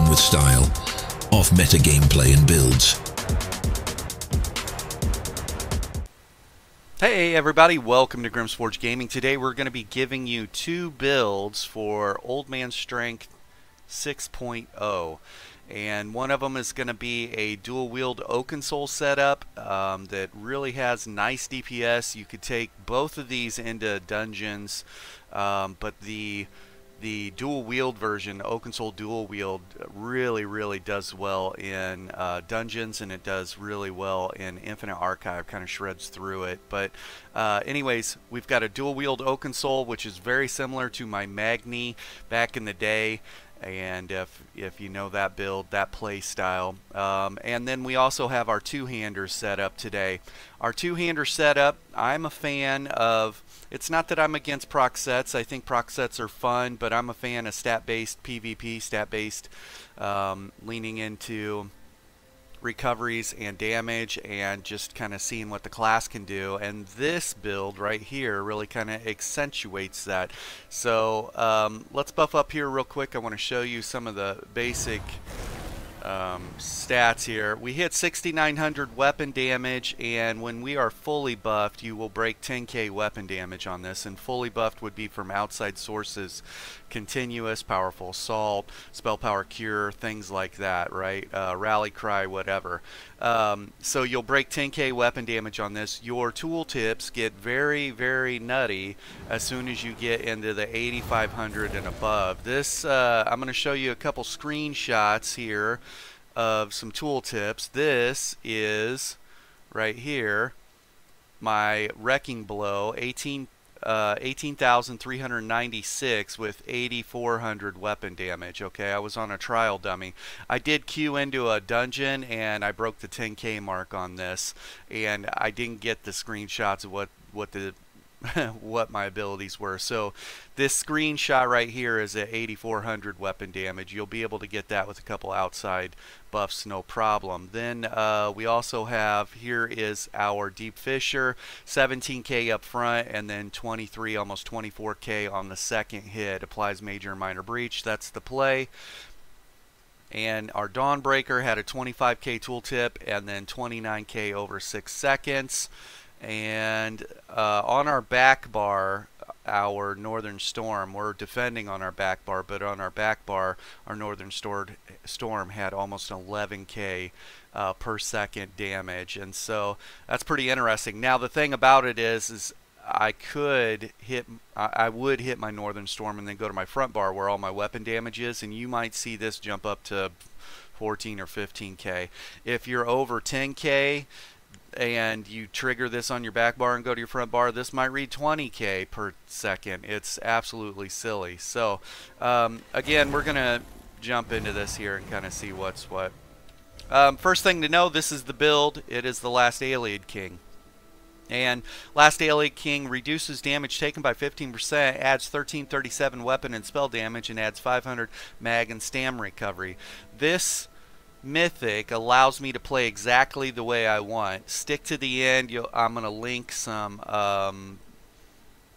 them with style, off-meta gameplay and builds. Hey everybody, welcome to Grimsforge Gaming. Today we're going to be giving you two builds for Old Man Strength 6.0. And one of them is going to be a dual wield Oakensoul setup that really has nice DPS. You could take both of these into dungeons, but the dual wield version, Oakensoul dual wield, really does well in dungeons, and it does really well in Infinite Archive, kind of shreds through it. But anyways, we've got a dual wield Oakensoul, which is very similar to my Magni back in the day. And if you know that build, that play style. And then we also have our two-handers set up today. Our two-hander setup, I'm a fan of. It's not that I'm against proc sets. I think proc sets are fun, but I'm a fan of stat-based PvP, stat-based, leaning into recoveries and damage and just kind of seeing what the class can do. And this build right here really kind of accentuates that. So let's buff up here real quick. I want to show you some of the basic stats here. We hit 6,900 weapon damage, and when we are fully buffed, you will break 10k weapon damage on this. And fully buffed would be from outside sources, continuous, powerful assault, spell power cure, things like that, right? Rally cry, whatever. So you'll break 10k weapon damage on this. Your tooltips get very nutty as soon as you get into the 8,500 and above. This I'm going to show you a couple screenshots here of some tooltips. This is right here my Wrecking Blow, 18,396 with 8,400 weapon damage. Okay, I was on a trial dummy. I did queue into a dungeon and I broke the 10k mark on this, and I didn't get the screenshots of what the what my abilities were. So this screenshot right here is at 8,400 weapon damage. You'll be able to get that with a couple outside buffs, no problem. Then we also have, here is our Deep Fissure, 17k up front, and then 23, almost 24k on the second hit. Applies major and minor breach. That's the play. And our Dawnbreaker had a 25k tooltip and then 29k over 6 seconds. And on our back bar, our Northern Storm, we're defending on our back bar, but on our back bar, our Northern Storm had almost 11k per second damage, and so that's pretty interesting. Now the thing about it is I would hit my Northern Storm and then go to my front bar where all my weapon damage is, and you might see this jump up to 14 or 15k. If you're over 10k and you trigger this on your back bar and go to your front bar, this might read 20k per second. It's absolutely silly. So again, we're gonna jump into this here and kind of see what's what. First thing to know, this is the build. It is the Last Allied King. And Last Allied King reduces damage taken by 15%, adds 1337 weapon and spell damage, and adds 500 mag and stam recovery. This Mythic allows me to play exactly the way I want. Stick to the end. I'm going to link some,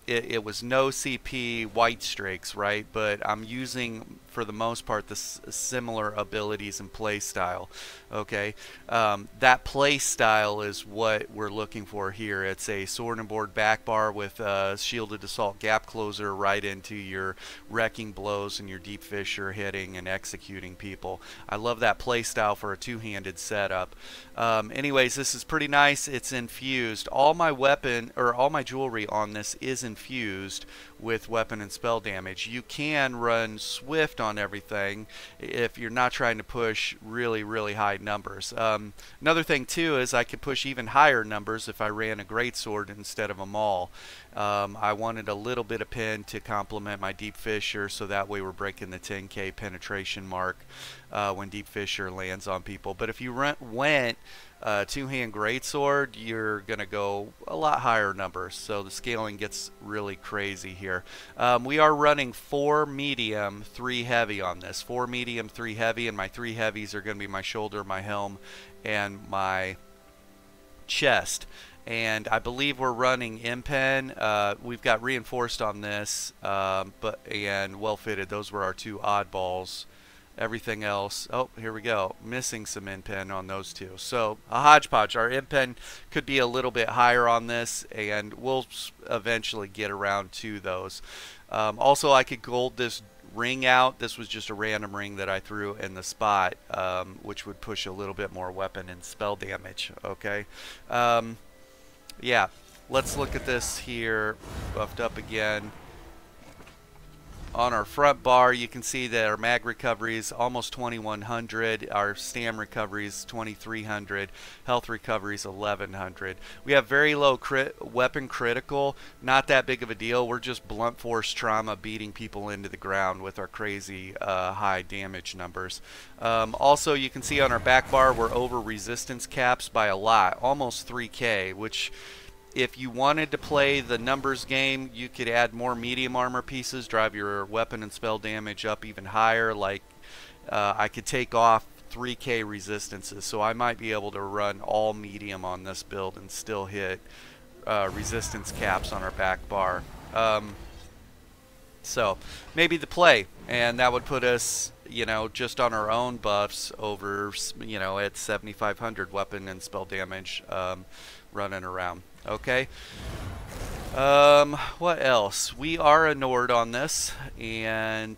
it was no CP white strakes, right? But I'm using, for the most part, the similar abilities and play style. Okay, that play style is what we're looking for here. It's a sword and board back bar with shielded assault gap closer right into your wrecking blows and your deep fissure hitting and executing people. I love that play style for a two-handed setup. Anyways, this is pretty nice. It's infused. All my weapon, or all my jewelry on this is infused with weapon and spell damage. You can run swift on everything if you're not trying to push really high numbers. Another thing too is I could push even higher numbers if I ran a greatsword instead of a maul. I wanted a little bit of pen to complement my deep fissure, so that way we're breaking the 10k penetration mark when deep fissure lands on people. But if you went two-hand greatsword, you're gonna go a lot higher numbers, so the scaling gets really crazy here. We are running 4 medium, 3 heavy on this. 4 medium, 3 heavy, and my 3 heavies are gonna be my shoulder, my helm, and my chest. And I believe we're running impen. We've got reinforced on this, and well fitted. Those were our 2 oddballs Everything else, oh, here we go, missing some end pen on those two. So a hodgepodge. Our end pen could be a little bit higher on this, and we'll eventually get around to those. Also, I could gold this ring out. This was just a random ring that I threw in the spot, which would push a little bit more weapon and spell damage. Okay, yeah, let's look at this here, buffed up again. On our front bar, you can see that our mag recovery is almost 2100, our stam recovery is 2300, health recovery is 1100. We have very low weapon critical, not that big of a deal. We're just blunt force trauma beating people into the ground with our crazy high damage numbers. Also, you can see on our back bar, we're over resistance caps by a lot, almost 3k, which, if you wanted to play the numbers game, you could add more medium armor pieces, drive your weapon and spell damage up even higher. Like, I could take off 3k resistances, so I might be able to run all medium on this build and still hit resistance caps on our back bar. So maybe the play, and that would put us, you know, just on our own buffs over, you know, at 7500 weapon and spell damage running around. Okay, what else? We are a Nord on this, and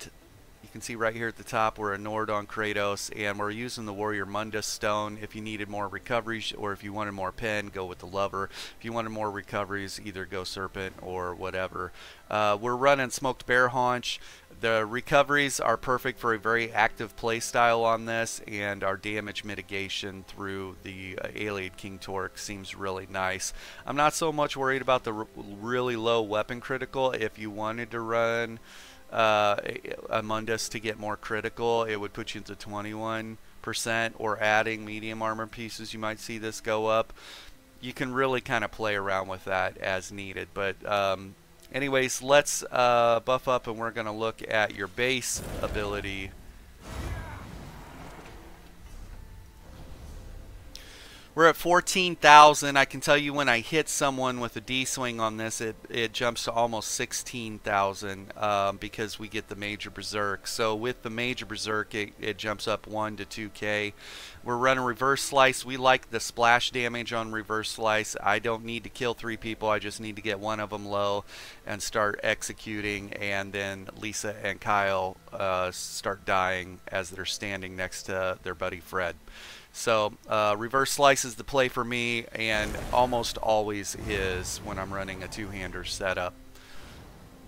you can see right here at the top we're a Nord on Kratos, and we're using the Warrior Mundus stone. If you needed more recoveries, or if you wanted more pen, go with the Lover. If you wanted more recoveries, either go Serpent or whatever. We're running Smoked Bear Haunch. The recoveries are perfect for a very active play style on this, and our damage mitigation through the Allied King Torque seems really nice. I'm not so much worried about the really low weapon critical. If you wanted to run a Mundus to get more critical, it would put you into 21%, or adding medium armor pieces, you might see this go up. You can really kind of play around with that as needed, but anyways, let's buff up, and we're going to look at your base ability. We're at 14,000. I can tell you when I hit someone with a D-swing on this, it jumps to almost 16,000 because we get the Major Berserk. So with the Major Berserk, it jumps up 1 to 2k. We're running Reverse Slice. We like the splash damage on Reverse Slice. I don't need to kill 3 people. I just need to get one of them low and start executing, and then Lisa and Kyle start dying as they're standing next to their buddy Fred. So Reverse Slice is the play for me, and almost always is when I'm running a two-hander setup.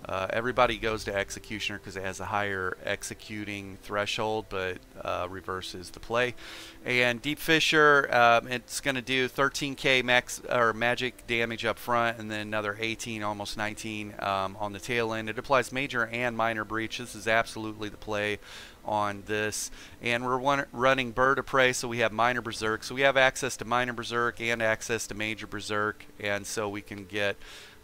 Everybody goes to Executioner because it has a higher executing threshold, but Reverse is the play. And Deep Fissure, it's going to do 13k max or magic damage up front, and then another 18, almost 19 on the tail end. It applies major and minor breach. This is absolutely the play on this. And we're running Bird of Prey, so we have minor berserk. So we have access to minor berserk and access to major berserk, and so we can get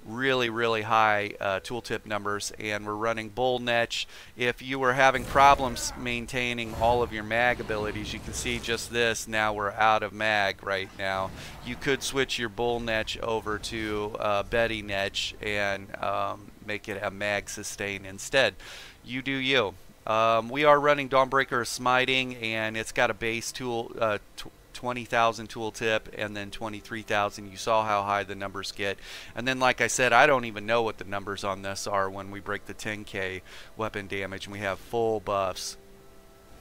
really high tooltip numbers. And we're running Bull Netch. If you were having problems maintaining all of your mag abilities, you can see just this, now we're out of mag right now. You could switch your Bull Netch over to Betty Netch and make it a mag sustain instead. You do you. We are running Dawnbreaker of Smiting, and it's got a base tool 20,000 tooltip, and then 23,000. You saw how high the numbers get, and then like I said, I don't even know what the numbers on this are when we break the 10k weapon damage, and we have full buffs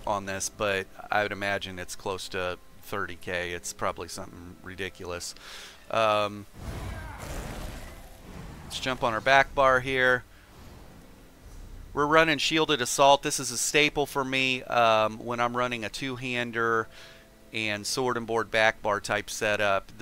on this, but I would imagine it's close to 30k. It's probably something ridiculous. Let's jump on our back bar here. We're running Shielded Assault. This is a staple for me when I'm running a two-hander and sword and board back bar type setup.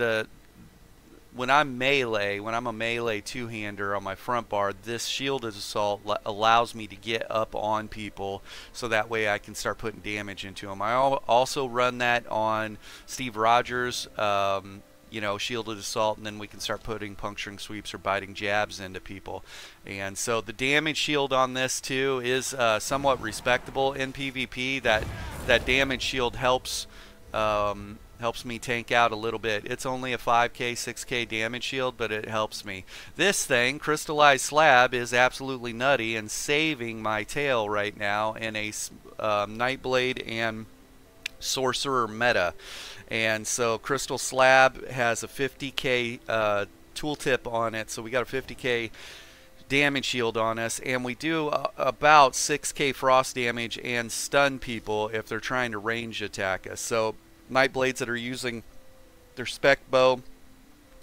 When I'm a melee two-hander on my front bar, this Shielded Assault allows me to get up on people, so that way I can start putting damage into them. I also run that on Steve Rogers, you know, Shielded Assault, and then we can start putting puncturing sweeps or biting jabs into people. And so the damage shield on this too is somewhat respectable in PvP. That damage shield helps helps me tank out a little bit. It's only a 5k 6k damage shield, but it helps me. This thing, Crystallized Slab, is absolutely nutty and saving my tail right now in a Nightblade and Sorcerer meta. And so Crystal Slab has a 50k tooltip on it, so we got a 50k damage shield on us, and we do about 6k frost damage and stun people if they're trying to range attack us. So Nightblades that are using their spec bow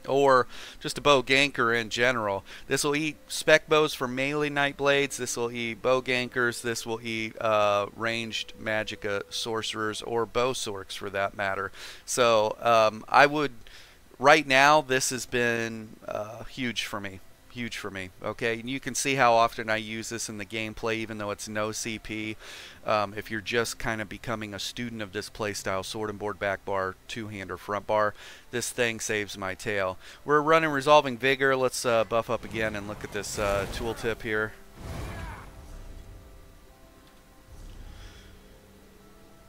or just a bow ganker in general, this will eat spec bows for melee Nightblades, this will eat bow gankers, this will eat ranged magicka sorcerers or bow sorks for that matter. So I would, right now this has been huge for me. Huge for me. Okay, and you can see how often I use this in the gameplay, even though it's no CP. If you're just kind of becoming a student of this playstyle, sword and board back bar, two-hand or front bar, this thing saves my tail. We're running Resolving Vigor. Let's buff up again and look at this tooltip here.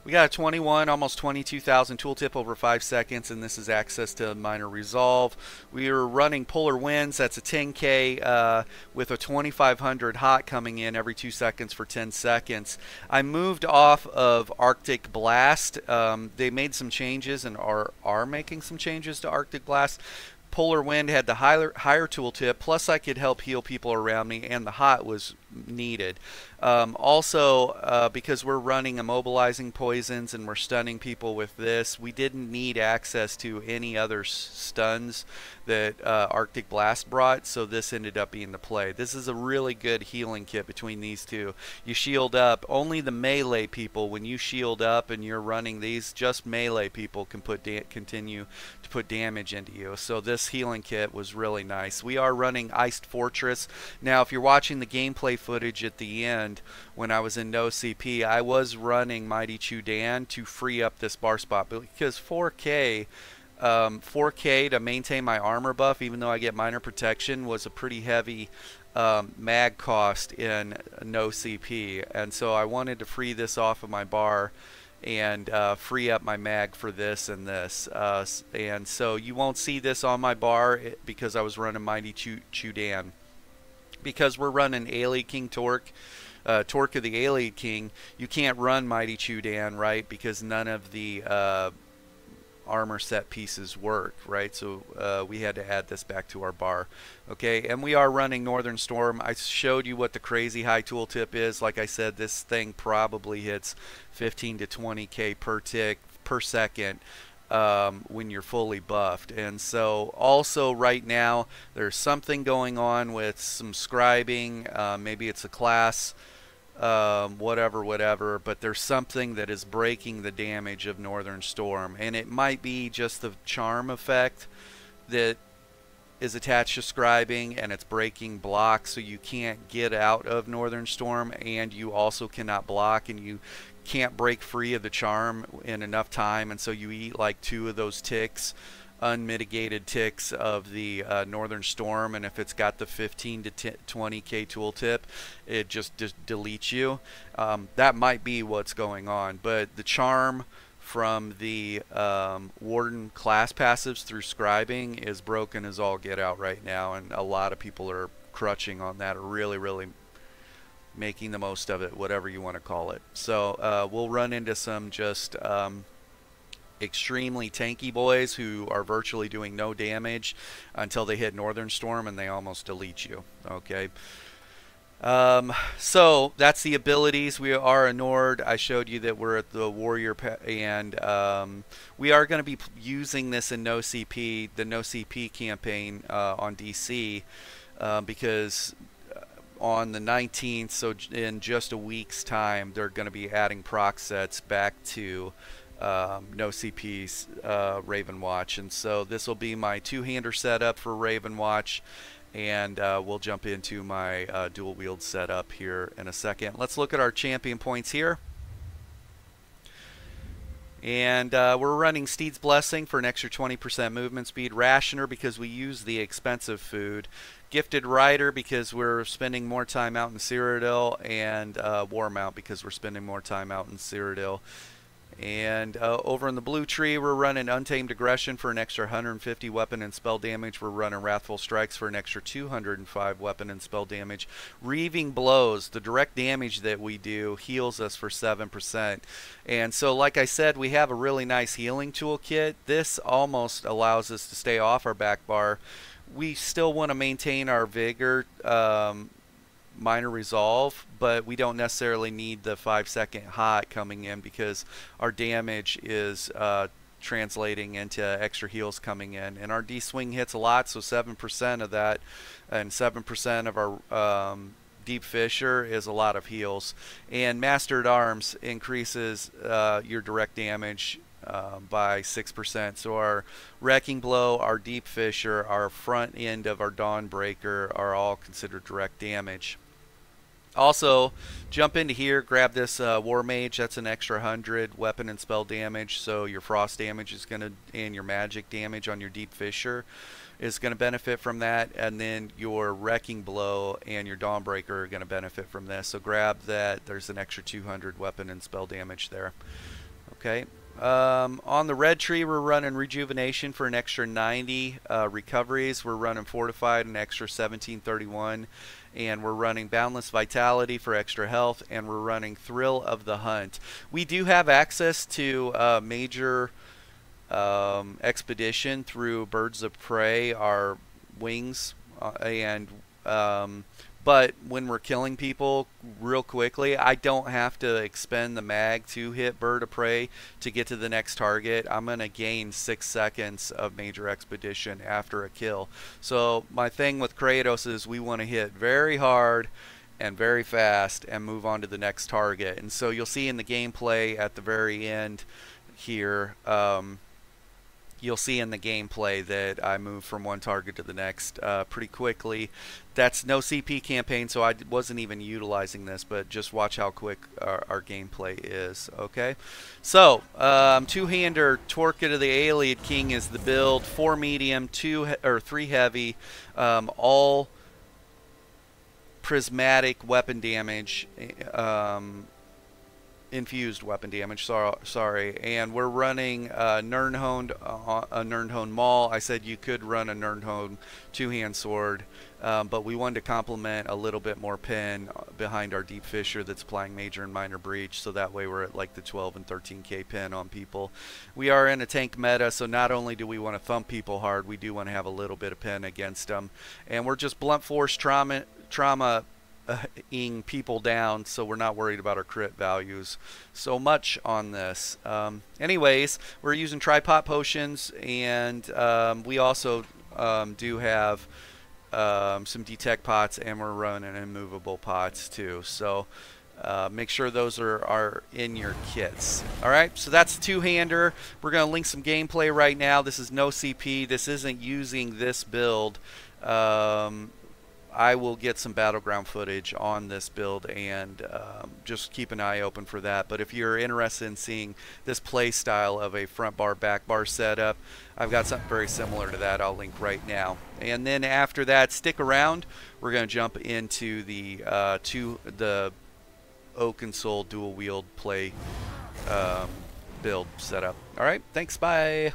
We got a 21, almost 22,000 tooltip over 5 seconds, and this is access to minor resolve. We are running Polar Winds. That's a 10k with a 2500 hot coming in every 2 seconds for 10 seconds. I moved off of Arctic Blast. They made some changes and are making some changes to Arctic Blast. Polar Wind had the higher tooltip, plus I could help heal people around me, and the hot was needed. Also, because we're running immobilizing poisons and we're stunning people with this, we didn't need access to any other stuns that Arctic Blast brought, so this ended up being the play. This is a really good healing kit between these two. You shield up. Only the melee people, when you shield up and you're running these, just melee people can continue to put damage into you. So this healing kit was really nice. We are running Iced Fortress. Now, if you're watching the gameplay footage at the end, when I was in no CP, I was running Mighty Chudan to free up this bar spot, because 4K to maintain my armor buff, even though I get minor protection, was a pretty heavy mag cost in no CP, and so I wanted to free this off of my bar and free up my mag for this and this, and so you won't see this on my bar because I was running Mighty Chudan. Because we're running Alien King Torque, Torque of the Alien King, you can't run Mighty Chudan, right? Because none of the armor set pieces work, right? So we had to add this back to our bar. Okay, and we are running Northern Storm. I showed you what the crazy high tooltip is. Like I said, this thing probably hits 15 to 20k per tick per second when you're fully buffed. And so also right now there's something going on with some scribing, maybe it's a class, whatever, but there's something that is breaking the damage of Northern Storm, and it might be just the charm effect that is attached to scribing, and it's breaking blocks, so you can't get out of Northern Storm, and you also cannot block, and you can't break free of the charm in enough time, and so you eat like 2 of those ticks, unmitigated ticks of the Northern Storm, and if it's got the 15 to 20k tooltip, it just deletes you. That might be what's going on, but the charm from the Warden class passives through scribing is broken as all get out right now, and a lot of people are crutching on that, are really making the most of it, whatever you want to call it. So we'll run into some just extremely tanky boys who are virtually doing no damage until they hit Northern Storm, and they almost delete you. Okay, so that's the abilities. We are a Nord. I showed you that we're at the Warrior, and we are going to be using this in no CP, the no CP campaign on DC, because on the 19th, so in just a week's time, they're going to be adding proc sets back to no CP's Raven Watch, and so this will be my two-hander setup for Raven Watch, and we'll jump into my dual wield setup here in a second. Let's look at our champion points here. And we're running Steed's Blessing for an extra 20% movement speed, Rationer because we use the expensive food, Gifted Rider because we're spending more time out in Cyrodiil, and War Mount because we're spending more time out in Cyrodiil. And over in the blue tree, we're running Untamed Aggression for an extra 150 weapon and spell damage. We're running Wrathful Strikes for an extra 205 weapon and spell damage. Reaving Blows, the direct damage that we do, heals us for 7%. And so, like I said, we have a really nice healing toolkit. This almost allows us to stay off our back bar. We still want to maintain our Vigor, Minor Resolve, but we don't necessarily need the 5-second hot coming in because our damage is translating into extra heals coming in, and our D-swing hits a lot, so 7% of that and 7% of our Deep Fissure is a lot of heals. And Master at Arms increases your direct damage by 6%. So our Wrecking Blow, our Deep Fissure, our front end of our Dawnbreaker are all considered direct damage. Also, jump into here, grab this War Mage. That's an extra 100 weapon and spell damage. So your frost damage is going to, and your magic damage on your Deep Fissure is going to benefit from that. And then your Wrecking Blow and your Dawnbreaker are going to benefit from this. So grab that. There's an extra 200 weapon and spell damage there. Okay. On the red tree, we're running Rejuvenation for an extra 90 recoveries. We're running Fortified an extra 1731, and we're running Boundless Vitality for extra health, and we're running Thrill of the Hunt. We do have access to major expedition through Birds of Prey, our wings, but when we're killing people real quickly, I don't have to expend the mag to hit Bird of Prey to get to the next target. I'm going to gain 6 seconds of major expedition after a kill. So my thing with Kratos is we want to hit very hard and very fast and move on to the next target. And so you'll see in the gameplay at the very end here, you'll see in the gameplay that I move from one target to the next pretty quickly. That's no CP campaign, so I wasn't even utilizing this, but just watch how quick our gameplay is. Okay, so two-hander Torquid of the Ayleid King is the build. 4 medium, 3 heavy, all prismatic weapon damage. Infused weapon damage, sorry, and we're running a Nirnhoned Maul. I said you could run a Nirnhoned two-hand sword, but we wanted to complement a little bit more pin behind our Deep Fissure that's applying major and minor breach, so that way we're at like the 12 and 13k pin on people. We are in a tank meta, so not only do we want to thump people hard, we do want to have a little bit of pin against them, and we're just blunt force trauma ing people down, so we're not worried about our crit values so much on this. Anyways, we're using tripod potions, and we also do have some detect pots, and we're running immovable pots too, so make sure those are in your kits. Alright, so that's two-hander. We're going to link some gameplay right now. This is no CP. This isn't using this build. I will get some battleground footage on this build, and just keep an eye open for that. But if you're interested in seeing this play style of a front bar back bar setup, I've got something very similar to that I'll link right now. And then after that, stick around. We're going to jump into the Oakensoul dual wield play build setup. All right, thanks, bye.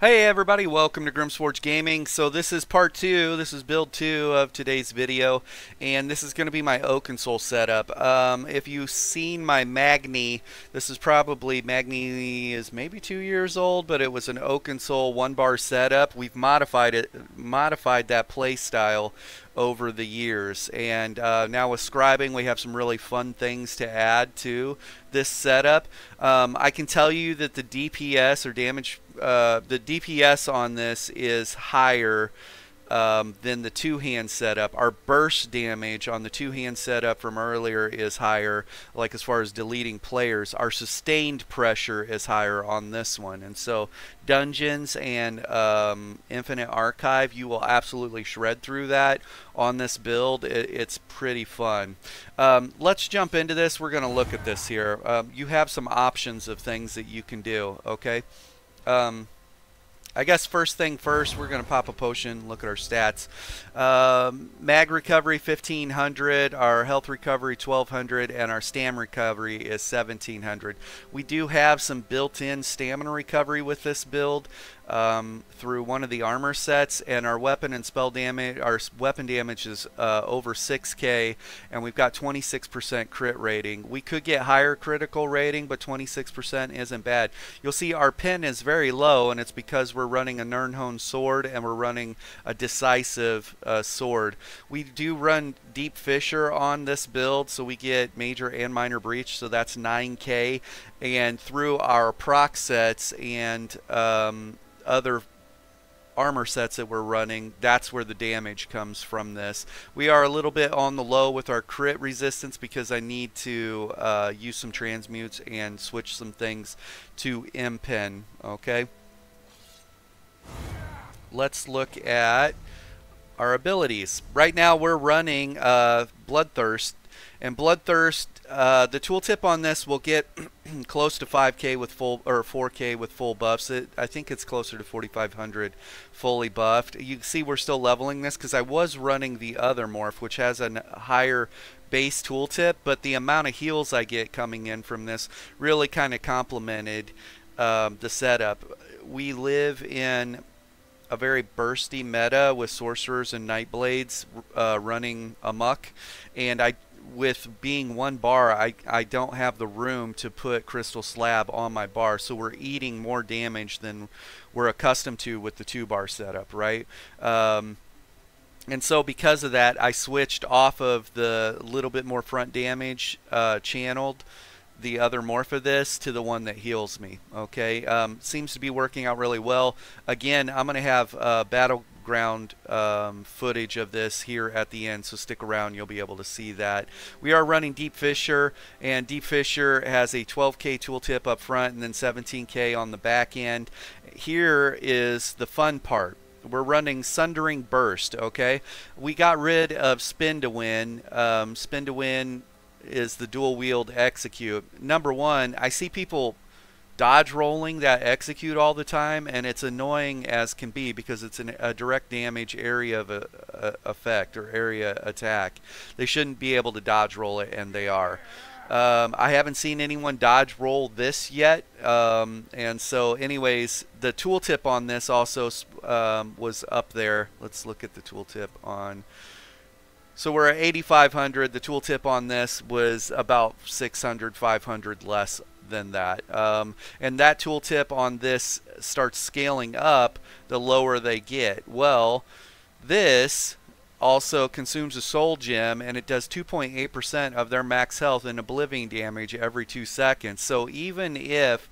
Hey everybody, welcome to Grimsforge Gaming. So this is part 2, this is build 2 of today's video, and this is going to be my Oakensoul setup. If you've seen my Magni, this is probably, Magni is maybe 2 years old, but it was an Oakensoul 1-bar setup. We've modified that play style over the years, and now with scribing we have some really fun things to add to this setup. I can tell you that the DPS or damage, the DPS on this is higher than the two-hand setup. Our burst damage on the two-hand setup from earlier is higher, like as far as deleting players. Our sustained pressure is higher on this one, and so dungeons and infinite archive, you will absolutely shred through that on this build. It's pretty fun. Let's jump into this. We're going to look at this here. You have some options of things that you can do, okay? I guess first thing first, we're going to pop a potion, look at our stats. Mag recovery 1500, our health recovery 1200, and our stam recovery is 1700. We do have some built-in stamina recovery with this build through one of the armor sets, and our weapon and spell damage, our weapon damage is over 6k, and we've got 26% crit rating. We could get higher critical rating, but 26% isn't bad. You'll see our pin is very low, and it's because we're running a Nirnhone sword and we're running a decisive sword. We do run Deep Fissure on this build, so we get major and minor breach, so that's 9k, and through our proc sets and other armor sets that we're running, that's where the damage comes from this. We are a little bit on the low with our crit resistance because I need to use some transmutes and switch some things to impin, okay? Let's look at our abilities. Right now we're running Bloodthirst, and Bloodthirst, the tooltip on this will get close to 5k with full, or 4k with full buffs. I think it's closer to 4500 fully buffed. You can see we're still leveling this because I was running the other morph, which has a higher base tooltip, but the amount of heals I get coming in from this really kind of complemented the setup. We live in a very bursty meta with sorcerers and nightblades running amok, and with being 1 bar, I don't have the room to put crystal slab on my bar, so we're eating more damage than we're accustomed to with the 2-bar setup, right? And so because of that, I switched off of the little bit more front damage channeled the other morph of this to the one that heals me, okay? Seems to be working out really well. Again, I'm going to have battleground footage of this here at the end, so stick around, you'll be able to see that. We are running Deep Fissure, and Deep Fissure has a 12k tooltip up front and then 17k on the back end. Here is the fun part. We're running Sundering Burst, okay? We got rid of Spin to Win. Spin to Win is the dual wield execute. Number one, I see people dodge rolling that execute all the time, and it's annoying as can be because it's a direct damage area of effect or area attack. They shouldn't be able to dodge roll it, and they are. I haven't seen anyone dodge roll this yet, and so anyways, the tooltip on this also was up there. Let's look at the tooltip on. So we're at 8,500. The tooltip on this was about 600, 500 less than that. And that tooltip on this starts scaling up the lower they get. Well, this also consumes a soul gem, and it does 2.8% of their max health and oblivion damage every 2 seconds. So even if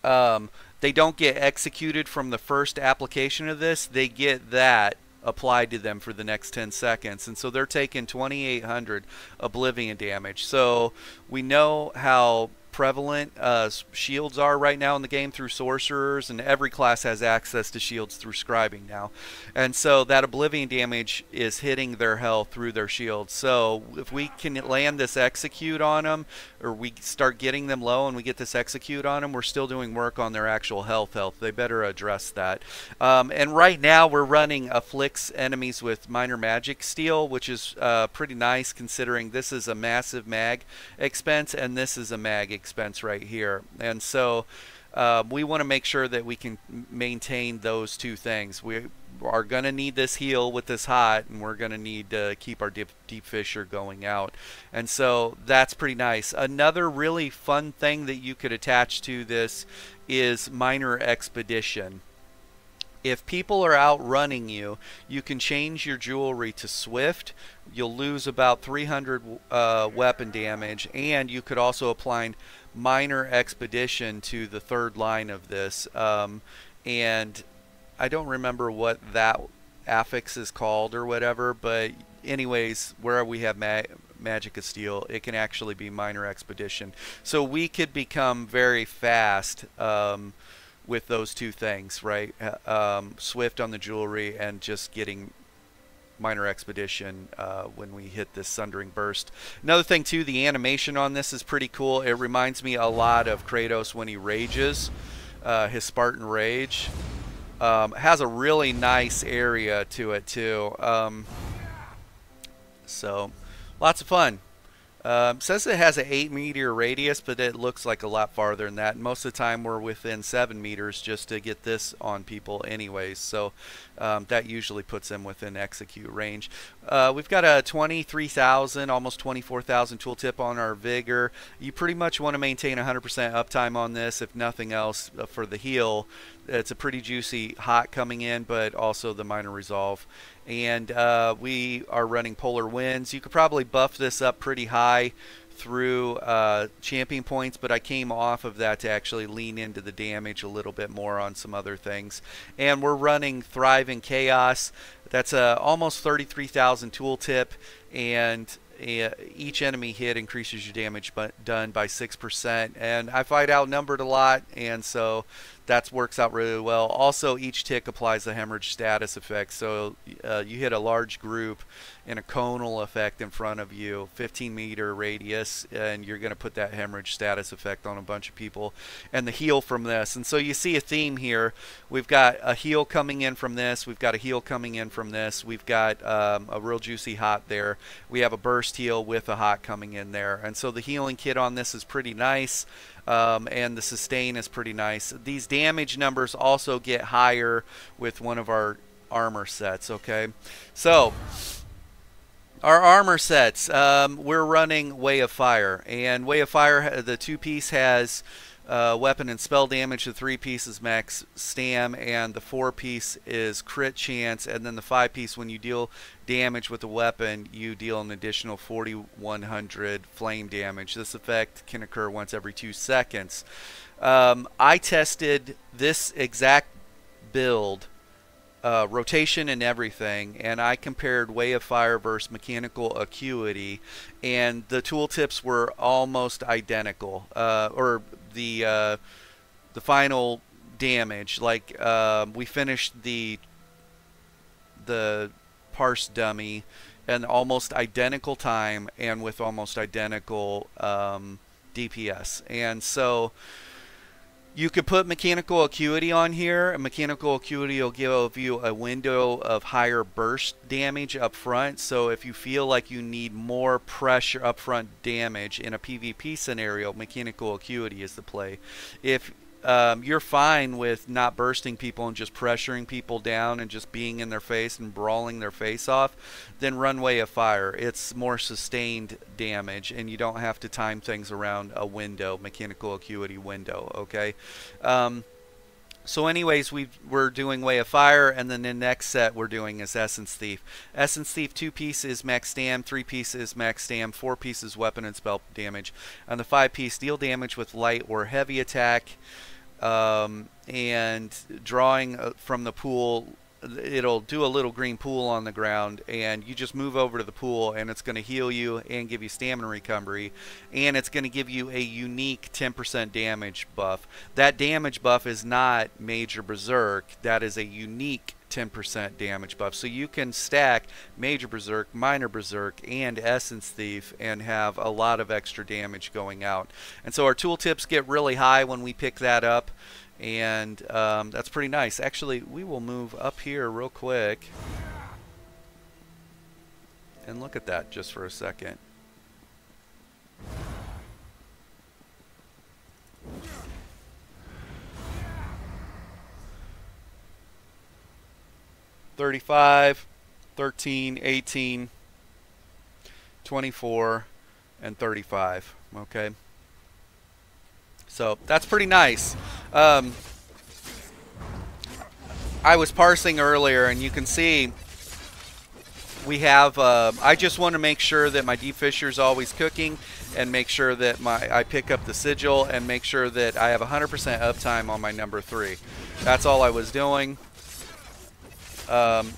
they don't get executed from the first application of this, they get that applied to them for the next 10 seconds, and so they're taking 2,800 oblivion damage. So we know how prevalent shields are right now in the game through sorcerers, and every class has access to shields through scribing now, and so that oblivion damage is hitting their health through their shields. So if we can land this execute on them, or we start getting them low and we get this execute on them, we're still doing work on their actual health. They better address that. And right now we're running afflicts enemies with minor magic steal, which is pretty nice considering this is a massive mag expense and this is a mag expense right here. And so we want to make sure that we can maintain those two things. We are going to need this heal with this hot, and we're going to need to keep our deep fissure going out. And so that's pretty nice. Another really fun thing that you could attach to this is minor expedition. If people are outrunning you, you can change your jewelry to swift. You'll lose about 300 weapon damage, and you could also apply minor expedition to the third line of this. And I don't remember what that affix is called or whatever, but anyways, where we have Magic of Steel, it can actually be minor expedition. So we could become very fast with those two things, right? Swift on the jewelry and just getting minor expedition when we hit this Sundering Burst. Another thing too, the animation on this is pretty cool. It reminds me a lot of Kratos when he rages, his Spartan Rage. Has a really nice area to it too. So lots of fun. Says it has an 8-meter radius, but it looks like a lot farther than that. Most of the time we're within 7 meters just to get this on people anyways. So that usually puts them within execute range. We've got a 23,000, almost 24,000 tooltip on our Vigor. You pretty much want to maintain 100% uptime on this, if nothing else, for the heal. It's a pretty juicy hot coming in, but also the minor resolve. And we are running Polar Winds. You could probably buff this up pretty high through champion points, but I came off of that to actually lean into the damage a little bit more on some other things. And we're running Thrive in Chaos. That's almost 33,000 tooltip, and each enemy hit increases your damage done by 6%. And I fight outnumbered a lot, and so that works out really well. Also, each tick applies a hemorrhage status effect, so you hit a large group in a conal effect in front of you, 15-meter radius, and you're going to put that hemorrhage status effect on a bunch of people, and the heal from this. And so you see a theme here. We've got a heal coming in from this. We've got a heal coming in from this. We've got a real juicy hot there. We have a burst heal with a hot coming in there. And so the healing kit on this is pretty nice. And the sustain is pretty nice. These damage numbers also get higher with one of our armor sets, okay? So our armor sets, we're running Way of Fire, and Way of Fire, the 2-piece has weapon and spell damage, the 3-piece is max stam, and the 4-piece is crit chance, and then the 5-piece, when you deal damage with a weapon, you deal an additional 4,100 flame damage. This effect can occur once every 2 seconds. I tested this exact build, rotation and everything, and I compared Way of Fire versus Mechanical Acuity, and the tooltips were almost identical, or the final damage. Like we finished the parse dummy in almost identical time and with almost identical DPS. And so you could put Mechanical Acuity on here, and Mechanical Acuity will give you a window of higher burst damage up front. So if you feel like you need more pressure upfront damage in a PvP scenario, Mechanical Acuity is the play. If you're fine with not bursting people and just pressuring people down and just being in their face and brawling their face off, then run Way of Fire. It's more sustained damage, and you don't have to time things around a window, Mechanical Acuity window, okay? So anyways, we're doing Way of Fire, and then the next set we're doing is Essence Thief. Essence Thief 2-piece is max stam, 3-piece is max stam, 4-piece is weapon and spell damage. On the 5-piece, deal damage with light or heavy attack, and drawing from the pool. It'll do a little green pool on the ground, and you just move over to the pool, and it's going to heal you and give you stamina recovery, and it's going to give you a unique 10% damage buff. That damage buff is not Major Berserk. That is a unique 10% damage buff. So you can stack Major Berserk, Minor Berserk, and Essence Thief and have a lot of extra damage going out. And so our tooltips get really high when we pick that up, and that's pretty nice. Actually, we will move up here real quick and look at that just for a second. 35, 13, 18, 24, and 35. Okay. So that's pretty nice. I was parsing earlier, and you can see we have, I just want to make sure that my deep fisher is always cooking, and make sure that I pick up the sigil, and make sure that I have 100% uptime on my number 3. That's all I was doing. And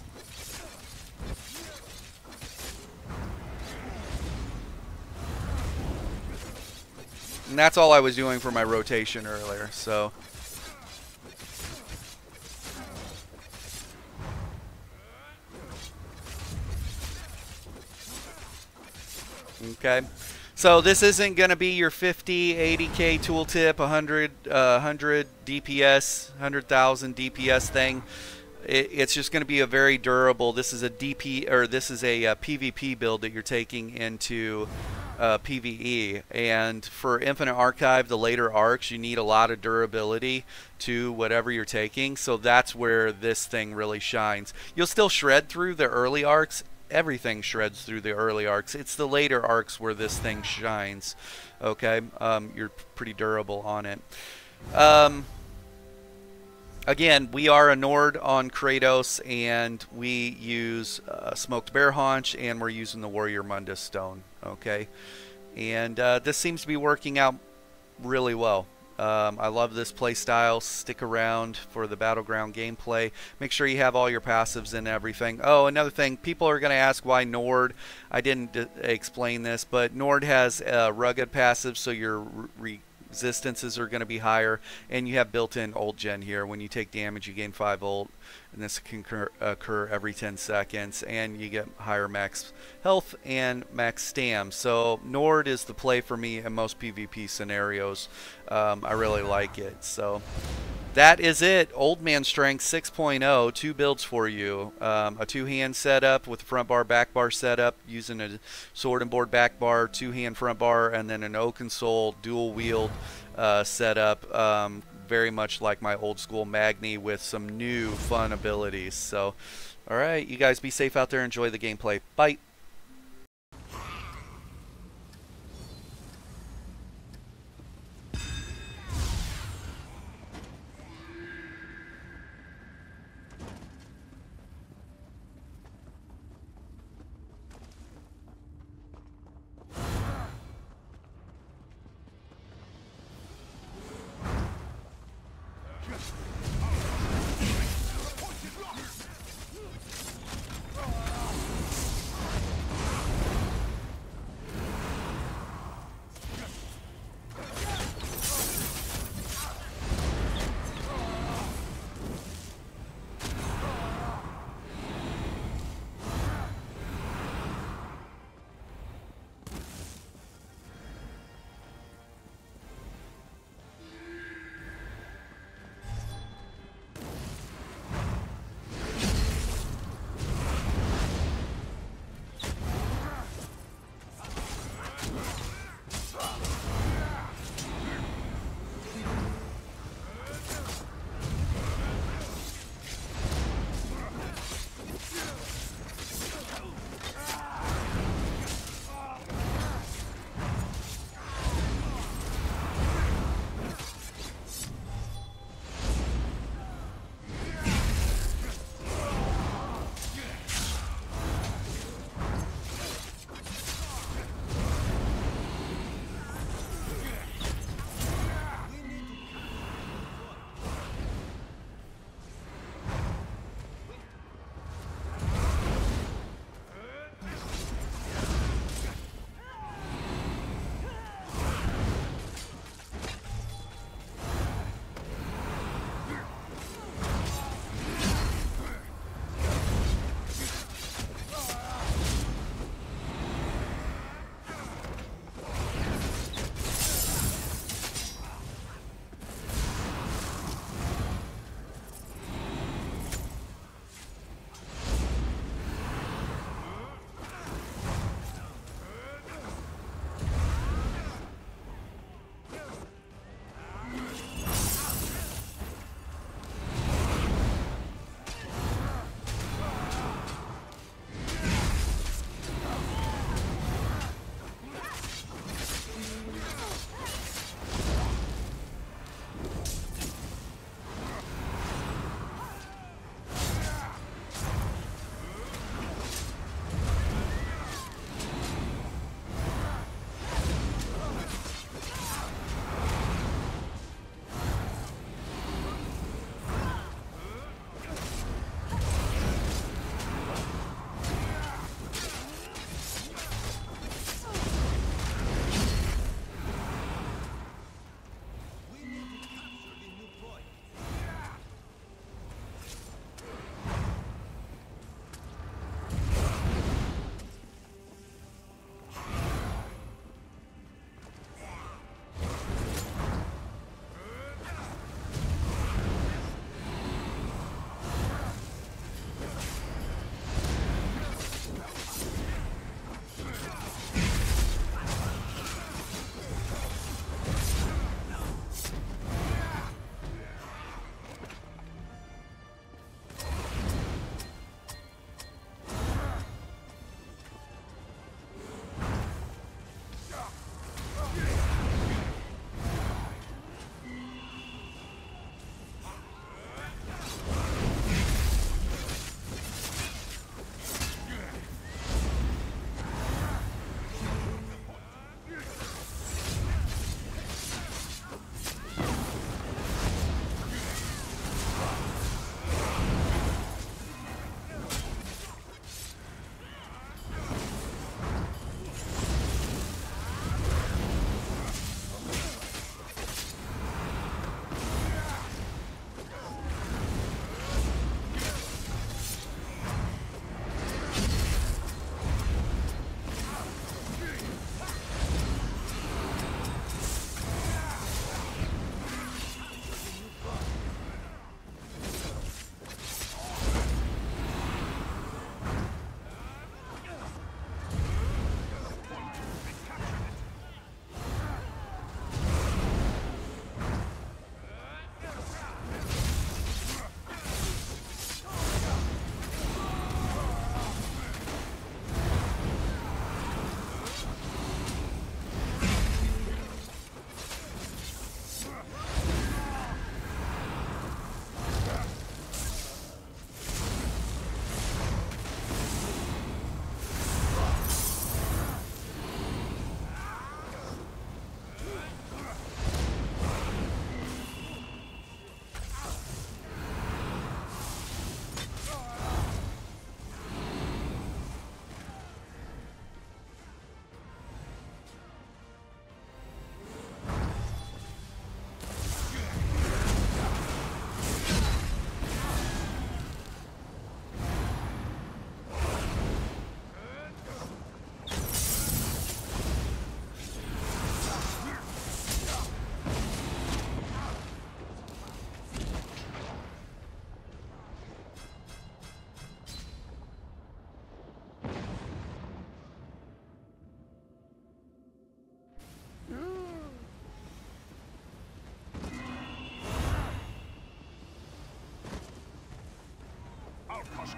that's all I was doing for my rotation earlier. So okay, so this isn't going to be your 50, 80k tooltip, 100 DPS, 100,000 DPS thing. It's just going to be a very durable. This is a PVP build that you're taking into PVE, and for Infinite Archive, the later arcs, you need a lot of durability to whatever you're taking. So that's where this thing really shines. You'll still shred through the early arcs. Everything shreds through the early arcs. It's the later arcs where this thing shines. Okay, you're pretty durable on it. Again, we are a Nord on Kratos, and we use Smoked Bear Haunch, and we're using the Warrior Mundus Stone. Okay, and this seems to be working out really well. I love this play style. Stick around for the Battleground gameplay. Make sure you have all your passives and everything. Oh, another thing, people are going to ask why Nord. I didn't explain this, but Nord has rugged passives, so your resistances are going to be higher, and you have built-in ult gen here. When you take damage, you gain 5 ult, and this can occur every 10 seconds, and you get higher max health and max stam. So Nord is the play for me in most PvP scenarios. I really like it. So that is it. Old Man Strength 6.0, 2 builds for you. A 2-hand setup with a front bar, back bar setup, using a sword and board back bar, 2-hand front bar, and then an Oakensoul dual wield setup. Very much like my old school Magni with some new fun abilities. So, alright, you guys be safe out there. Enjoy the gameplay. Bye.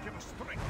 give us strength.